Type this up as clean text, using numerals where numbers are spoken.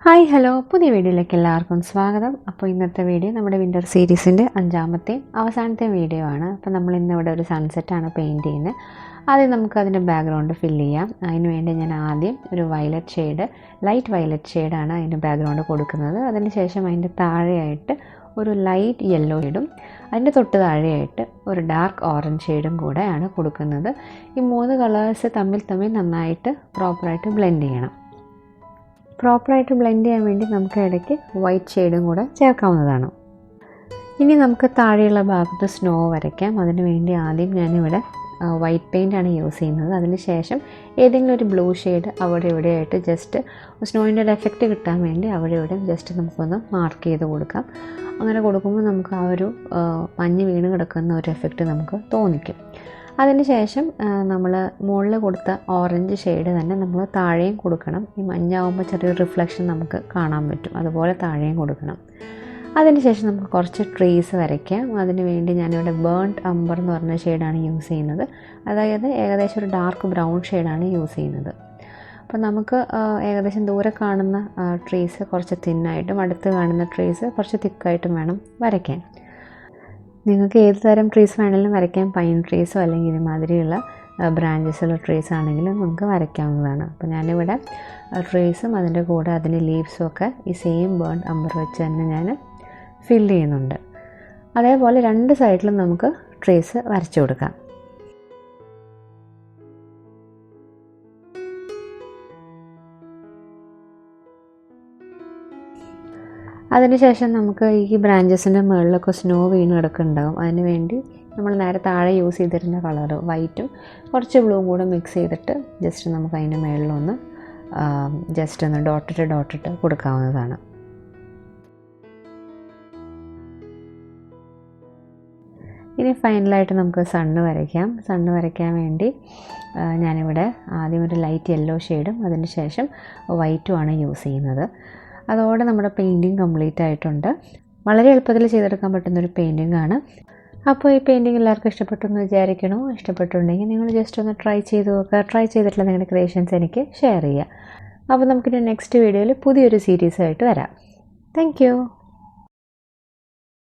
Hi hello പുതിയ വീഡിയോയിലേക്ക് എല്ലാവർക്കും സ്വാഗതം. അപ്പോൾ ഇന്നത്തെ വീഡിയോ നമ്മുടെ വിൻ്റർ സീരീസിൻ്റെ അഞ്ചാമത്തെയും അവസാനത്തെയും വീഡിയോ ആണ്. അപ്പോൾ നമ്മൾ ഇന്നിവിടെ ഒരു സൺസെറ്റാണ് പെയിൻറ്റ് ചെയ്യുന്നത്. ആദ്യം നമുക്ക് അതിൻ്റെ ബാക്ക്ഗ്രൗണ്ട് ഫില്ല് ചെയ്യാം. അതിന് വേണ്ടി ഞാൻ ആദ്യം ഒരു വയലറ്റ് ഷെയ്ഡ്, ലൈറ്റ് വയലറ്റ് ഷെയ്ഡാണ് അതിൻ്റെ ബാക്ക്ഗ്രൗണ്ട് കൊടുക്കുന്നത്. അതിന് ശേഷം അതിൻ്റെ താഴെയായിട്ട് ഒരു ലൈറ്റ് യെല്ലോ ഷെയ്ഡും അതിൻ്റെ തൊട്ട് താഴെയായിട്ട് ഒരു ഡാർക്ക് ഓറഞ്ച് ഷെയ്ഡും കൂടെയാണ് കൊടുക്കുന്നത്. ഈ മൂന്ന് കളേഴ്സ് തമ്മിൽ നന്നായിട്ട് പ്രോപ്പറായിട്ട് ബ്ലെൻഡ് ചെയ്യണം. പ്രോപ്പറായിട്ട് ബ്ലെൻഡ് ചെയ്യാൻ വേണ്ടി നമുക്ക് ഇടയ്ക്ക് വൈറ്റ് ഷെയ്ഡും കൂടെ ചേർക്കാവുന്നതാണ്. ഇനി നമുക്ക് താഴെയുള്ള ഭാഗത്ത് സ്നോ വരയ്ക്കാം. അതിന് വേണ്ടി ആദ്യം ഞാനിവിടെ വൈറ്റ് പെയിൻ്റാണ് യൂസ് ചെയ്യുന്നത്. അതിന് ശേഷം ഏതെങ്കിലും ഒരു ബ്ലൂ ഷെയ്ഡ് അവിടെ ഇവിടെയായിട്ട് ജസ്റ്റ് സ്നോയിൻ്റെ ഒരു എഫക്റ്റ് കിട്ടാൻ വേണ്ടി അവിടെ ഇവിടെ ജസ്റ്റ് നമുക്കൊന്ന് മാർക്ക് ചെയ്ത് കൊടുക്കാം. അങ്ങനെ കൊടുക്കുമ്പോൾ നമുക്ക് ആ ഒരു മഞ്ഞ് വീണ് കിടക്കുന്ന ഒരു എഫക്റ്റ് നമുക്ക് തോന്നിക്കും. അതിന് ശേഷം നമ്മൾ മുകളിൽ കൊടുത്ത ഓറഞ്ച് ഷെയ്ഡ് തന്നെ നമ്മൾ താഴെയും കൊടുക്കണം. ഈ മഞ്ഞാവുമ്പോൾ ചെറിയൊരു റിഫ്ലക്ഷൻ നമുക്ക് കാണാൻ പറ്റും, അതുപോലെ താഴെയും കൊടുക്കണം. അതിന് ശേഷം നമുക്ക് കുറച്ച് ട്രീസ് വരയ്ക്കാം. അതിന് വേണ്ടി ഞാനിവിടെ ബേൺഡ് അംബർ എന്ന് പറഞ്ഞ ഷെയ്ഡാണ് യൂസ് ചെയ്യുന്നത്. അതായത് ഏകദേശം ഒരു ഡാർക്ക് ബ്രൗൺ ഷെയ്ഡാണ് യൂസ് ചെയ്യുന്നത്. അപ്പോൾ നമുക്ക് ഏകദേശം ദൂരെ കാണുന്ന ട്രീസ് കുറച്ച് തിന്നായിട്ടും അടുത്ത് കാണുന്ന ട്രീസ് കുറച്ച് തിക്കായിട്ടും വേണം വരയ്ക്കാൻ. നിങ്ങൾക്ക് ഏത് തരം ട്രീസ് വേണമെങ്കിലും വരയ്ക്കാം. പൈൻ ട്രീസോ അല്ലെങ്കിൽ ഇതുമാതിരിയുള്ള ബ്രാഞ്ചസുള്ള ട്രീസ് ആണെങ്കിലും നമുക്ക് വരയ്ക്കാവുന്നതാണ്. അപ്പോൾ ഞാനിവിടെ ട്രീസും അതിൻ്റെ കൂടെ അതിൻ്റെ ലീവ്സും ഒക്കെ ഈ സെയിം ബേൺഡ് അംബർ വെച്ച് തന്നെ ഞാൻ ഫില്ല് ചെയ്യുന്നുണ്ട്. അതേപോലെ രണ്ട് സൈഡിലും നമുക്ക് ട്രീസ് വരച്ചു കൊടുക്കാം. അതിനുശേഷം നമുക്ക് ഈ ബ്രാഞ്ചസിൻ്റെ മുകളിലൊക്കെ സ്നോ വീണ് കിടക്കുന്നുണ്ടാകും. അതിന് വേണ്ടി നമ്മൾ നേരെ താഴെ യൂസ് ചെയ്തിരുന്ന കളർ വൈറ്റും കുറച്ച് ബ്ലൂവും കൂടെ മിക്സ് ചെയ്തിട്ട് ജസ്റ്റ് നമുക്ക് അതിൻ്റെ മുകളിലൊന്ന് ജസ്റ്റ് ഒന്ന് ഡോട്ടിട്ട് കൊടുക്കാവുന്നതാണ്. ഇനി ഫൈനലായിട്ട് നമുക്ക് സണ്ണ് വരയ്ക്കാം. സണ്ണ് വരയ്ക്കാൻ വേണ്ടി ഞാനിവിടെ ആദ്യം ഒരു ലൈറ്റ് യെല്ലോ ഷെയ്ഡും അതിന് ശേഷം വൈറ്റുമാണ് യൂസ് ചെയ്യുന്നത്. അതോടെ നമ്മുടെ പെയിൻറ്റിങ് കംപ്ലീറ്റ് ആയിട്ടുണ്ട്. വളരെ എളുപ്പത്തിൽ ചെയ്തെടുക്കാൻ പറ്റുന്നൊരു പെയിൻറ്റിംഗ് ആണ്. അപ്പോൾ ഈ പെയിൻറ്റിങ് എല്ലാവർക്കും ഇഷ്ടപ്പെട്ടെന്ന് വിചാരിക്കണോ? ഇഷ്ടപ്പെട്ടുണ്ടെങ്കിൽ നിങ്ങൾ ജസ്റ്റ് ഒന്ന് ട്രൈ ചെയ്ത് നോക്കുക. ട്രൈ ചെയ്തിട്ടുള്ള നിങ്ങളുടെ ക്രിയേഷൻസ് എനിക്ക് ഷെയർ ചെയ്യുക. അപ്പോൾ നമുക്കിനി നെക്സ്റ്റ് വീഡിയോയിൽ പുതിയൊരു സീരീസായിട്ട് വരാം. താങ്ക്